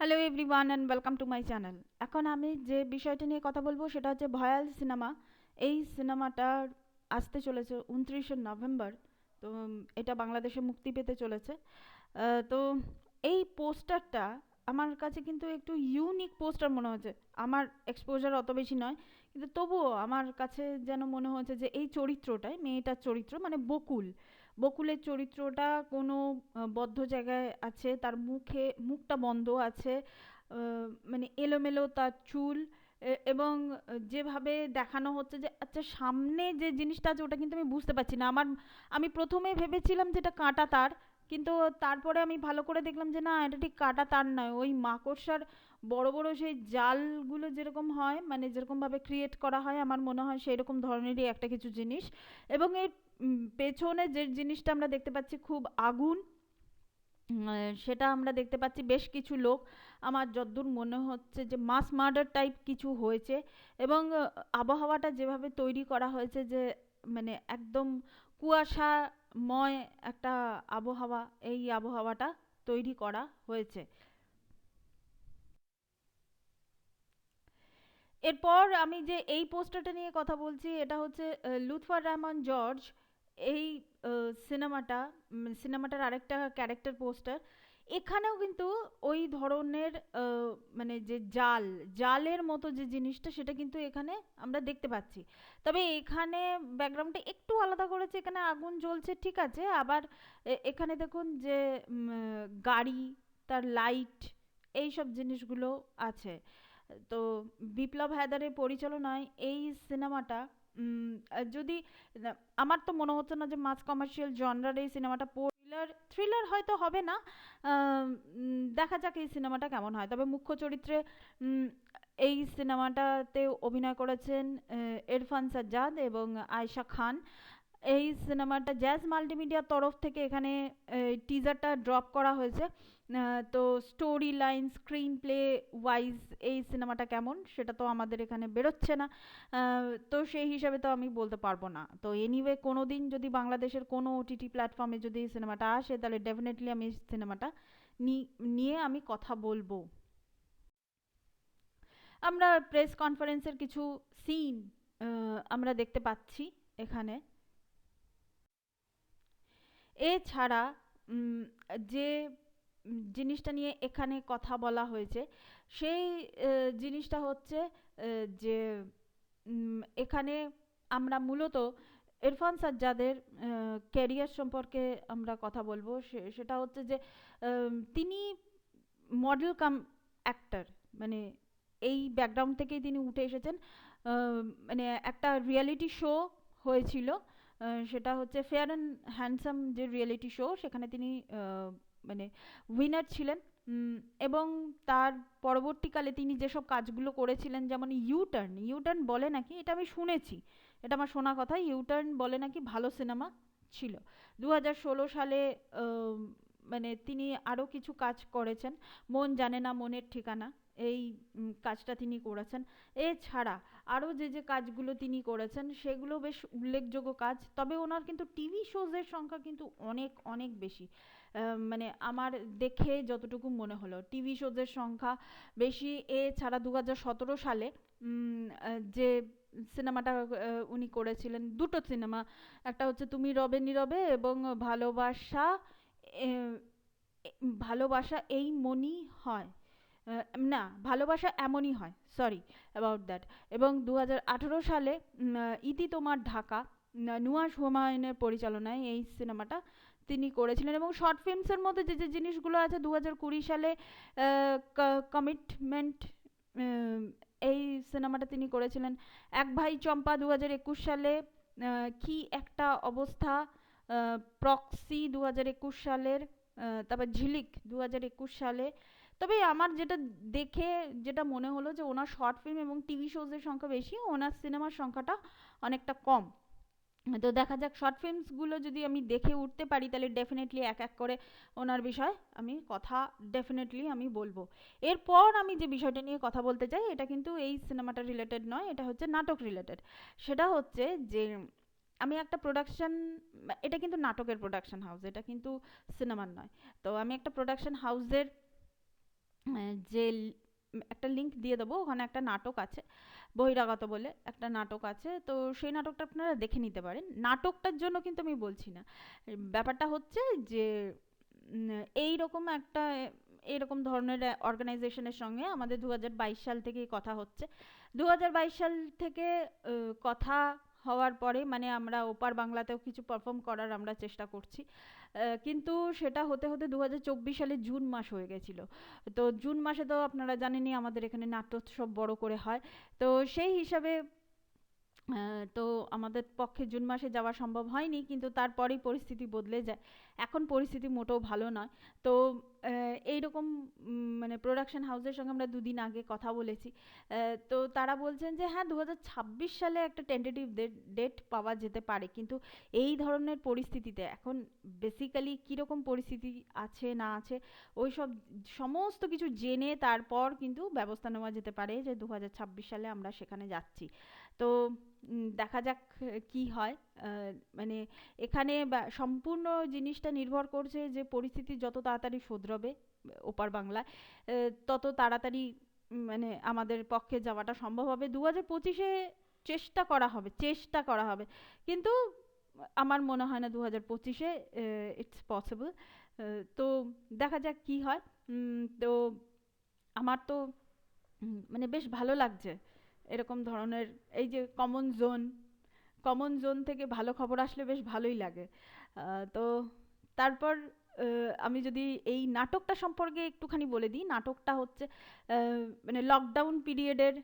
Hello everyone and welcome to my channel. এখন আমি যে বিষয়টা নিয়ে কথা বলবো সেটা হচ্ছে ভয়াল সিনেমা। এই সিনেমাটার আসতে চলেছে 29শে নভেম্বর। তো এটা বাংলাদেশে মুক্তি পেতে চলেছে। তো এই পোস্টারটা আমার কাছে কিন্তু একটু ইউনিক পোস্টার মনে হচ্ছে। আমার এক্সপোজার অত বেশি নয়, কিন্তু তবুও আমার কাছে যেন মনে হচ্ছে যে এই চরিত্রটায়, মেয়েটার চরিত্র মানে বকুলের চরিত্রটা কোনো বদ্ধ জায়গায় আছে, তার মুখটা বন্ধ আছে, মানে এলোমেলো তার চুল, এবং যেভাবে দেখানো হচ্ছে যে আচ্ছা সামনে যে জিনিসটা আছে ওটা কিন্তু আমি বুঝতে পারছি না। আমি প্রথমে ভেবেছিলাম যেটা কাঁটা তার, কিন্তু তারপরে আমি ভালো করে দেখলাম যে না, এটা ঠিক কাঁটা তার নয়, ওই মাকড়সার বড় বড় সেই জালগুলো যেরকম হয়, মানে যেরকম ভাবে ক্রিয়েট করা হয়, আমার মনে হয় সেই রকম ধরনেরই একটা কিছু জিনিস। এবং এর পেছনে যে জিনিসটা আমরা দেখতে পাচ্ছি খুব আগুন, সেটা আমরা দেখতে পাচ্ছি বেশ কিছু লোক। আমার যদ্দূর মনে হচ্ছে যে মাস মার্ডার টাইপ কিছু হয়েছে। এবং আবহাওয়াটা যেভাবে তৈরি করা হয়েছে যে মানে একদম কুয়াশাময় একটা আবহাওয়া, এই আবহাওয়াটা তৈরি করা হয়েছে। এরপর আমি যে এই পোস্টারটা নিয়ে কথা বলছি এটা হচ্ছে লুৎফর রহমান জর্জ। এই সিনেমাটার আরেকটা ক্যারেক্টার পোস্টার। এখানেও কিন্তু ওই ধরনের মানে যে জালের মতো যে জিনিসটা সেটা কিন্তু এখানে আমরা দেখতে পাচ্ছি। তবে এখানে ব্যাকগ্রাউন্ডটা একটু আলাদা করেছে, এখানে আগুন জ্বলছে ঠিক আছে, আবার এখানে দেখুন যে গাড়ি, তার লাইট, এই সব জিনিসগুলো আছে। তো বিপ্লব হায়দারের পরিচালনায় এই সিনেমাটা যদি আমার তো মনে হচ্ছে না যে মাস কমার্শিয়াল জনরার এই সিনেমাটা, থ্রিলার হয়তো হবে না। দেখা যাক এই সিনেমাটা কেমন হয়। তবে মুখ্য চরিত্রে উম, এই সিনেমাটাতে অভিনয় করেছেন ইরফান সাজ্জাদ এবং আয়েশা খান। এই সিনেমাটা জ্যাজ মাল্টিমিডিয়ার তরফ থেকে এখানে টিজারটা ড্রপ করা হয়েছে। তো story line, screen play wise এই সিনেমাটা কেমন সেটা তো আমাদের এখানে বেরোচ্ছে না। তো সেই হিসাবে তো আমি বলতে পারবো না। তো এনিওয়ে কোনো দিন যদি বাংলাদেশের কোনো ওটিটি প্ল্যাটফর্মে যদি এই সিনেমাটা আসে তাহলে ডেফিনেটলি আমি এই সিনেমাটা নিয়ে আমি কথা বলবো। আমরা প্রেস কনফারেন্সের কিছু সিন আমরা দেখতে পাচ্ছি এখানে। এছাড়া উম, যে জিনিসটা নিয়ে এখানে কথা বলা হয়েছে সেই জিনিসটা হচ্ছে যে এখানে আমরা মূলত ইরফান সাজ্জাদের ক্যারিয়ার সম্পর্কে আমরা কথা বলবো। সেটা হচ্ছে যে তিনি মডেল কাম অ্যাক্টর, মানে এই ব্যাকগ্রাউন্ড থেকেই তিনি উঠে এসেছেন। মানে একটা রিয়েলিটি শো হয়েছিল, সেটা হচ্ছে ফেয়ার অ্যান্ড হ্যান্ডসাম যে রিয়েলিটি শো, সেখানে তিনি মানে উইনার ছিলেন। উম, এবং তার পরবর্তীকালে তিনি যেসব কাজগুলো করেছিলেন, যেমন ইউটার্ন, ইউটার্ন বলে নাকি, এটা আমি শুনেছি, এটা আমার শোনা কথা, ইউটার্ন বলে নাকি ভালো সিনেমা ছিল। 2016 সালে মানে তিনি আরও কিছু কাজ করেছেন। মন জানে না মনের ঠিকানা, এই কাজটা তিনি করেছেন। এছাড়া আরও যে যে কাজগুলো তিনি করেছেন সেগুলো বেশ উল্লেখযোগ্য কাজ। তবে ওনার কিন্তু টিভি শোজের সংখ্যা কিন্তু অনেক অনেক বেশি। মানে আমার দেখে যতটুকু মনে হলো টিভি শোজের সংখ্যা বেশি। এছাড়া 2017 সালে যে সিনেমাটা উনি করেছিলেন, দুটো সিনেমা, একটা হচ্ছে তুমি রবে নীরবে এবং ভালোবাসা, এ, ভালোবাসা এই মনি হয়, না ভালোবাসা এমনই হয়, সরি অ্যাবাউট দ্যাট। এবং 2018 সালে ইতি তোমার ঢাকা, নুয়াজ হুমায়ুনের পরিচালনায় এই সিনেমাটা তিনি করেছিলেন। এবং শর্ট ফিল্মসের মধ্যে যে যে জিনিসগুলো আছে, 2020 সালে কমিটমেন্ট, এই সিনেমাটা তিনি করেছিলেন। এক ভাই চম্পা 2021 সালে, কি একটা অবস্থা, প্রক্সি 2021 সালের, তারপর ঝিলিক 2021 সালে। তবে আমার যেটা দেখে যেটা মনে হলো যে ওনার শর্ট ফিল্ম এবং টিভি শোজের সংখ্যা বেশি, ওনার সিনেমার সংখ্যাটা অনেকটা কম। তো দেখা যাক শর্ট ফিল্মসগুলো যদি আমি দেখে উঠতে পারি তাহলে ডেফিনেটলি এক এক করে ওনার বিষয় আমি কথা ডেফিনেটলি আমি বলবো। এরপর আমি যে বিষয়টা নিয়ে কথা বলতে চাই এটা কিন্তু এই সিনেমাটা রিলেটেড নয়, এটা হচ্ছে নাটক রিলেটেড। সেটা হচ্ছে যে আমি একটা প্রোডাকশন, এটা কিন্তু নাটকের প্রোডাকশন হাউস, এটা কিন্তু সিনেমার নয়। তো আমি একটা প্রোডাকশন হাউসের যে একটা লিংক দিয়ে দেবো, ওখানে একটা নাটক আছে, বহিরাগত বলে একটা নাটক আছে, তো সেই নাটকটা আপনারা দেখে নিতে পারেন। নাটকটার জন্য কিন্তু আমি বলছি না, ব্যাপারটা হচ্ছে যে এই রকম একটা এরকম ধরনের অর্গানাইজেশনের সঙ্গে আমাদের 2022 সাল থেকেই কথা হচ্ছে। 2022 সাল থেকে কথা হওয়ার পরে মানে আমরা ওপার বাংলাতেও কিছু পারফর্ম করার আমরা চেষ্টা করছি, কিন্তু সেটা হতে হতে 2024 সালে জুন মাস হয়ে গেছিলো। তো জুন মাসে তো আপনারা জানেনই আমাদের এখানে নাট্যোৎসব বড় করে হয়, তো সেই হিসাবে তো আমাদের পক্ষে জুন মাসে যাওয়া সম্ভব হয়নি, কিন্তু তারপরেই পরিস্থিতি বদলে যায়। এখন পরিস্থিতি মোটেও ভালো নয়। তো এইরকম মানে প্রোডাকশন হাউসের সঙ্গে আমরা দুদিন আগে কথা বলেছি, তো তারা বলছেন যে হ্যাঁ 2026 সালে একটা টেন্টেটিভ ডেট পাওয়া যেতে পারে, কিন্তু এই ধরনের পরিস্থিতিতে এখন বেসিক্যালি কীরকম পরিস্থিতি আছে না আছে ওই সব সমস্ত কিছু জেনে তারপর কিন্তু ব্যবস্থা নেওয়া যেতে পারে যে 2026 সালে আমরা সেখানে যাচ্ছি। তো দেখা যাক কি হয়। মানে এখানে সম্পূর্ণ জিনিসটা নির্ভর করছে যে পরিস্থিতি যত তাড়াতাড়ি শোধরাবে ওপার বাংলায়, তত তাড়াতাড়ি মানে আমাদের পক্ষে যাওয়াটা সম্ভব হবে। 2025-এ চেষ্টা করা হবে, কিন্তু আমার মনে হয় না 2025-এ ইটস পসিবল। তো দেখা যাক কি হয়। তো আমার তো মানে বেশ ভালো লাগছে এরকম ধরনের, এই যে কমন জোন থেকে ভালো খবর আসলে বেশ ভালোই লাগে। তো তারপর আমি যদি এই নাটকটা সম্পর্কে একটুখানি বলে দিই, নাটকটা হচ্ছে মানে লকডাউন পিরিয়ডের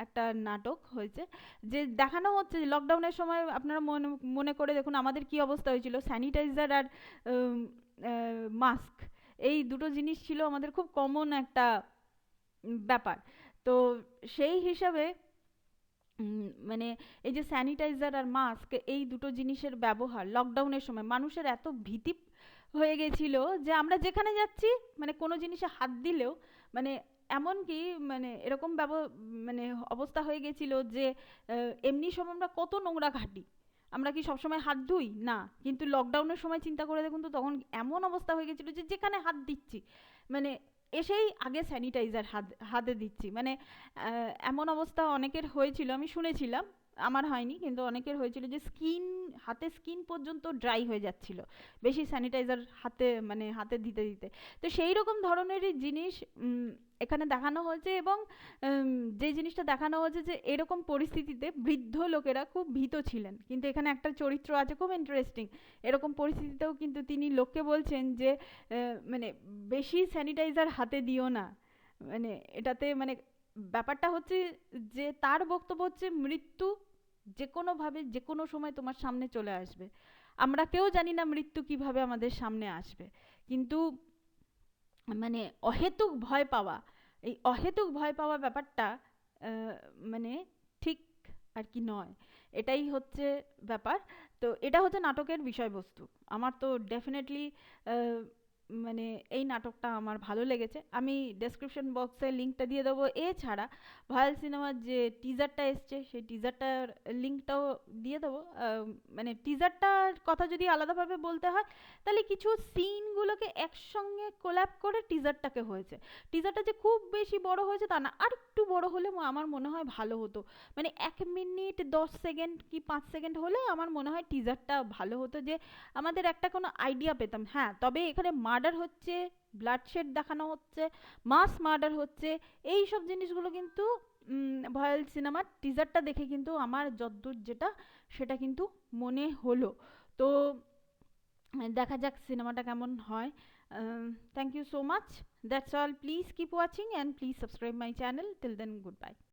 একটা নাটক হয়েছে, যে দেখানো হচ্ছে যে লকডাউনের সময় আপনারা মনে মনে করে দেখুন আমাদের কি অবস্থা হয়েছিল, স্যানিটাইজার আর মাস্ক, এই দুটো জিনিস ছিল আমাদের খুব কমন একটা ব্যাপার। তো সেই হিসাবে মানে এই যে স্যানিটাইজার আর মাস্ক, এই দুটো জিনিসের ব্যবহার লকডাউনের সময় মানুষের এত ভীতি হয়ে গেছিল যে আমরা যেখানে যাচ্ছি মানে কোনো জিনিসে হাত দিলেও মানে এমনকি মানে এরকম মানে অবস্থা হয়ে গেছিল যে এমনি সময় আমরা কত নোংরা ঘাঁটি, আমরা কি সবসময় হাত ধুই না, কিন্তু লকডাউনের সময় চিন্তা করে দেখুন তো তখন এমন অবস্থা হয়ে গেছিল যে যেখানে হাত দিচ্ছি মানে এসেই আগে স্যানিটাইজার হাতে দিচ্ছি, মানে এমন অবস্থা অনেকের হয়েছিল, আমি শুনেছিলাম, আমার হয়নি কিন্তু অনেকের হয়েছিল যে স্কিন পর্যন্ত ড্রাই হয়ে যাচ্ছিল বেশি স্যানিটাইজার হাতে দিতে দিতে। তো সেই রকম ধরনেরই জিনিস এখানে দেখানো হয়েছে, এবং যে জিনিসটা দেখানো হয়েছে যে এরকম পরিস্থিতিতে বৃদ্ধ লোকেরা খুব ভীত ছিলেন, কিন্তু এখানে একটা চরিত্র আছে খুব ইন্টারেস্টিং, এরকম পরিস্থিতিতেও কিন্তু তিনি লোককে বলছেন যে মানে বেশি স্যানিটাইজার হাতে দিও না, মানে এটাতে মানে ব্যাপারটা হচ্ছে যে তার বক্তব্য হচ্ছে মৃত্যু যে কোনোভাবে যে কোনো সময় তোমার সামনে চলে আসবে, আমরা কেউ জানি না মৃত্যু কিভাবে আমাদের সামনে আসবে, কিন্তু মানে অহেতুক ভয় পাওয়া, এই অহেতুক ভয় পাওয়া ব্যাপারটা আহ, মানে ঠিক আর কি নয়, এটাই হচ্ছে ব্যাপার। তো এটা হচ্ছে নাটকের বিষয়বস্তু। আমার তো ডেফিনেটলি মানে এই নাটকটা আমার ভালো লেগেছে, আমি ডেসক্রিপশন বক্সে লিঙ্কটা দিয়ে দেবো, এছাড়া ভয়াল সিনেমার যে টিজারটা এসছে সেই টিজারটার লিঙ্কটাও দিয়ে দেবো। মানে টিজারটার কথা যদি আলাদাভাবে বলতে হয় তাহলে কিছু সিনগুলোকে একসঙ্গে কোল্যাব করে টিজারটাকে হয়েছে, টিজারটা যে খুব বেশি বড় হয়েছে তা না, আর একটু বড় হলে আমার মনে হয় ভালো হতো, মানে 1 মিনিট 10 সেকেন্ড কি 5 সেকেন্ড হলে আমার মনে হয় টিজারটা ভালো হতো, যে আমাদের একটা কোনো আইডিয়া পেতাম। হ্যাঁ তবে এখানে মার্ডার হচ্ছে, ব্লাডশেড দেখানো হচ্ছে, মাস মার্ডার হচ্ছে, এই সব জিনিসগুলো কিন্তু ভয়াল সিনেমার টিজারটা দেখে কিন্তু আমার যদ্দূর যেটা সেটা কিন্তু মনে হলো। তো দেখা যাক সিনেমাটা কেমন হয়। Thank you so much, that's all, please keep watching and please subscribe my channel, till then good by.